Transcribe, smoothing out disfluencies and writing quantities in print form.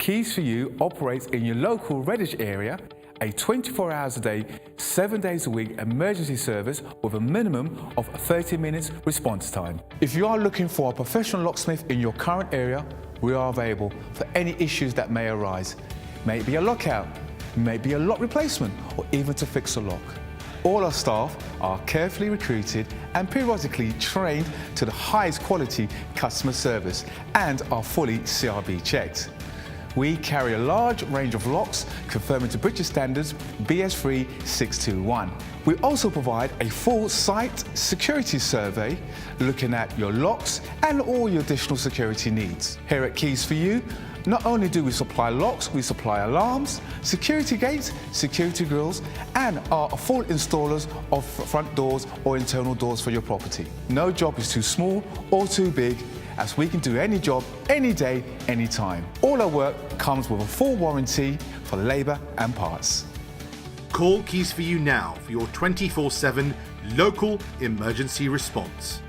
Keys for You operates in your local Redditch area, a 24 hours a day, 7 days a week emergency service with a minimum of 30 minutes response time. If you are looking for a professional locksmith in your current area, we are available for any issues that may arise. May it be a lockout, may it be a lock replacement, or even to fix a lock. All our staff are carefully recruited and periodically trained to the highest quality customer service and are fully CRB checked. We carry a large range of locks conforming to British standards BS3 621. We also provide a full site security survey looking at your locks and all your additional security needs. Here at Keys for You, not only do we supply locks, we supply alarms, security gates, security grills, and are full installers of front doors or internal doors for your property. No job is too small or too big, as we can do any job, any day, anytime. All our work comes with a full warranty for labour and parts. Call Keys for You now for your 24/7 local emergency response.